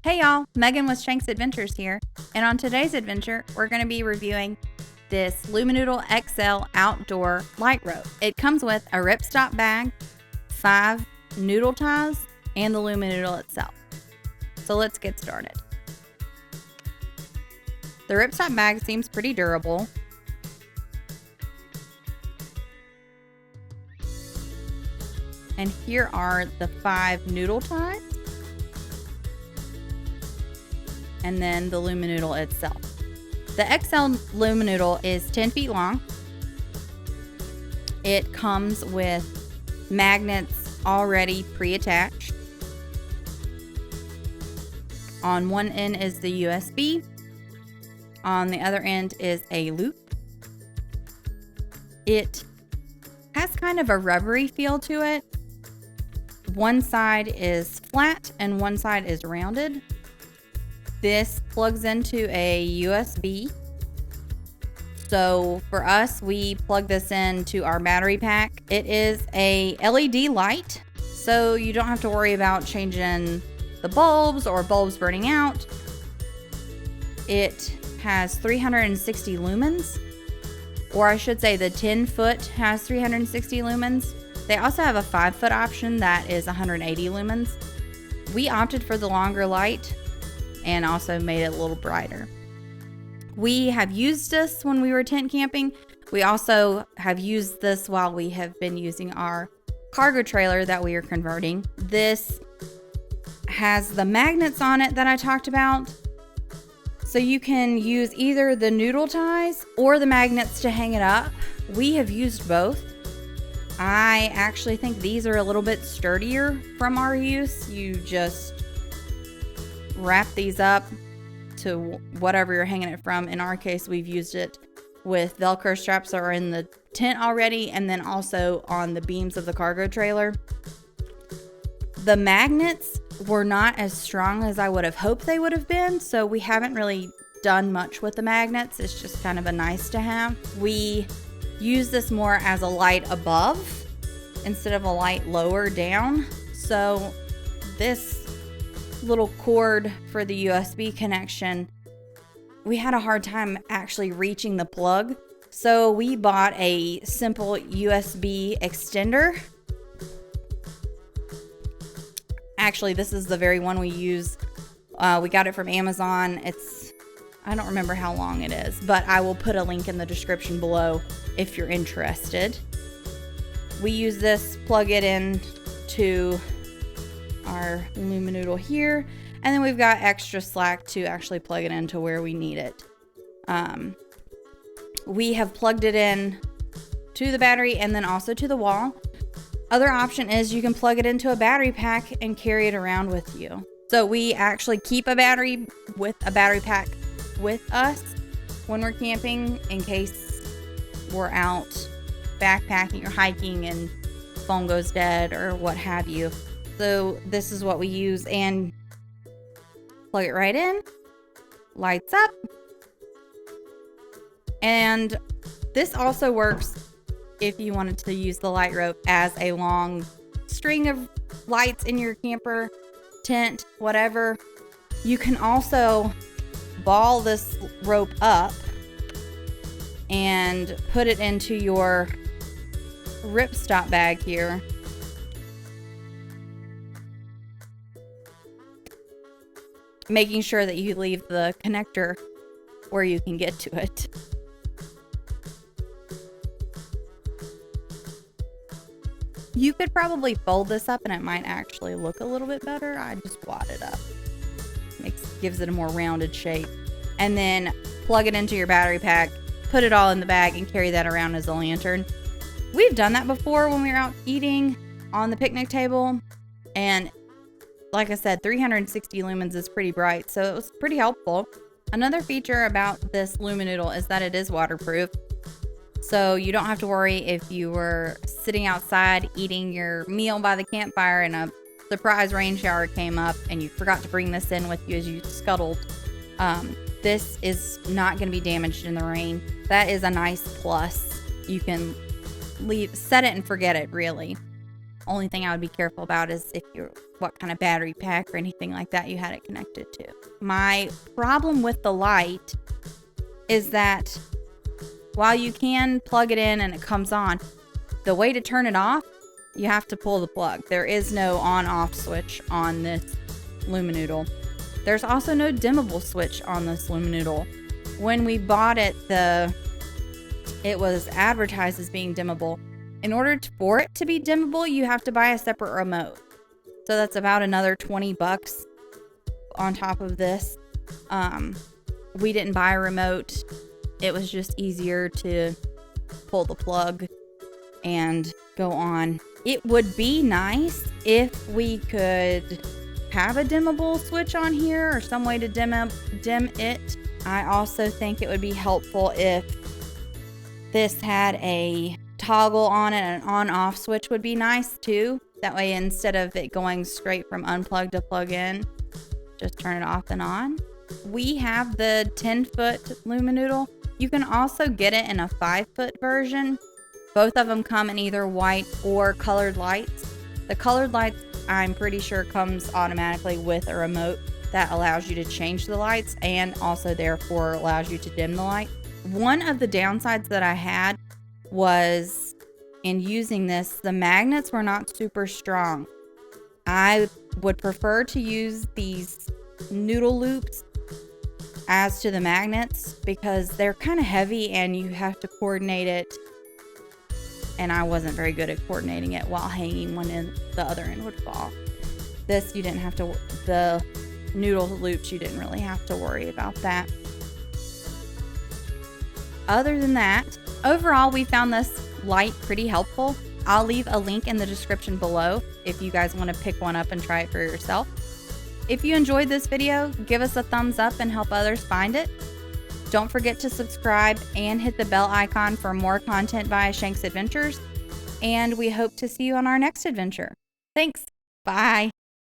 Hey y'all, Megan with Shanks Adventures here, and on today's adventure, we're going to be reviewing this Luminoodle XL outdoor light rope. It comes with a ripstop bag, 5 noodle ties, and the Luminoodle itself. So let's get started. The ripstop bag seems pretty durable. And here are the 5 noodle ties. And then the Luminoodle itself. The XL Luminoodle is 10 feet long. It comes with magnets already pre-attached. On one end is the USB. On the other end is a loop. It has kind of a rubbery feel to it. One side is flat and one side is rounded. This plugs into a USB. So for us, we plug this into our battery pack. It is a LED light, so you don't have to worry about changing the bulbs or bulbs burning out. It has 360 lumens, or I should say the 10-foot has 360 lumens. They also have a 5-foot option that is 180 lumens. We opted for the longer light and also made it a little brighter. We have used this when we were tent camping. We also have used this while we have been using our cargo trailer that we are converting. This has the magnets on it that I talked about. So you can use either the noodle ties or the magnets to hang it up. We have used both. I actually think these are a little bit sturdier from our use. You just wrap these up to whatever you're hanging it from. In our case, we've used it with Velcro straps that are in the tent already, and then also on the beams of the cargo trailer. The magnets were not as strong as I would have hoped they would have been, so we haven't really done much with the magnets. It's just kind of a nice to have. We use this more as a light above instead of a light lower down. So this little cord for the USB connection, we had a hard time actually reaching the plug. So we bought a simple USB extender. Actually, this is the very one we use. We got it from Amazon. I don't remember how long it is, but I will put a link in the description below if you're interested. We use this, plug it in to our Luminoodle here, and then we've got extra slack to actually plug it into where we need it. We have plugged it in to the battery and then also to the wall. Other option is you can plug it into a battery pack and carry it around with you. So we actually keep a battery pack with us when we're camping in case we're out backpacking or hiking and phone goes dead or what have you. So this is what we use, and plug it right in, lights up. And this also works if you wanted to use the light rope as a long string of lights in your camper, tent, whatever. You can also ball this rope up and put it into your ripstop bag here. Making sure that you leave the connector where you can get to it. You could probably fold this up and it might actually look a little bit better. I just wad it up. Gives it a more rounded shape. And then plug it into your battery pack, put it all in the bag, and carry that around as a lantern. We've done that before when we were out eating on the picnic table. And like I said, 360 lumens is pretty bright, so it was pretty helpful. Another feature about this Luminoodle is that it is waterproof. So you don't have to worry if you were sitting outside eating your meal by the campfire and a surprise rain shower came up and you forgot to bring this in with you as you scuttled. This is not going to be damaged in the rain. That is a nice plus. You can set it and forget it, really. Only thing I would be careful about is what kind of battery pack or anything like that you had it connected to. My problem with the light is that while you can plug it in and it comes on, the way to turn it off, you have to pull the plug. There is no on-off switch on this Luminoodle. There's also no dimmable switch on this Luminoodle. When we bought it, it was advertised as being dimmable. In order for it to be dimmable, you have to buy a separate remote. So that's about another 20 bucks on top of this. We didn't buy a remote. It was just easier to pull the plug and go on. It would be nice if we could have a dimmable switch on here or some way to dim it. I also think it would be helpful if this had a toggle on it, and an on-off switch would be nice too. That way, instead of it going straight from unplugged to plug in, just turn it off and on. We have the 10-foot Luminoodle. You can also get it in a 5-foot version. Both of them come in either white or colored lights. The colored lights, I'm pretty sure, comes automatically with a remote that allows you to change the lights and also therefore allows you to dim the light. One of the downsides that I had was in using this, the magnets were not super strong. I would prefer to use these noodle loops as to the magnets because they're kind of heavy and you have to coordinate it. And I wasn't very good at coordinating it while hanging one end, the other end would fall. This, you didn't have to, the noodle loops, you didn't really have to worry about that. Other than that, overall, we found this light pretty helpful. I'll leave a link in the description below if you guys want to pick one up and try it for yourself. If you enjoyed this video, give us a thumbs up and help others find it. Don't forget to subscribe and hit the bell icon for more content via Shanks Adventures. And we hope to see you on our next adventure. Thanks. Bye.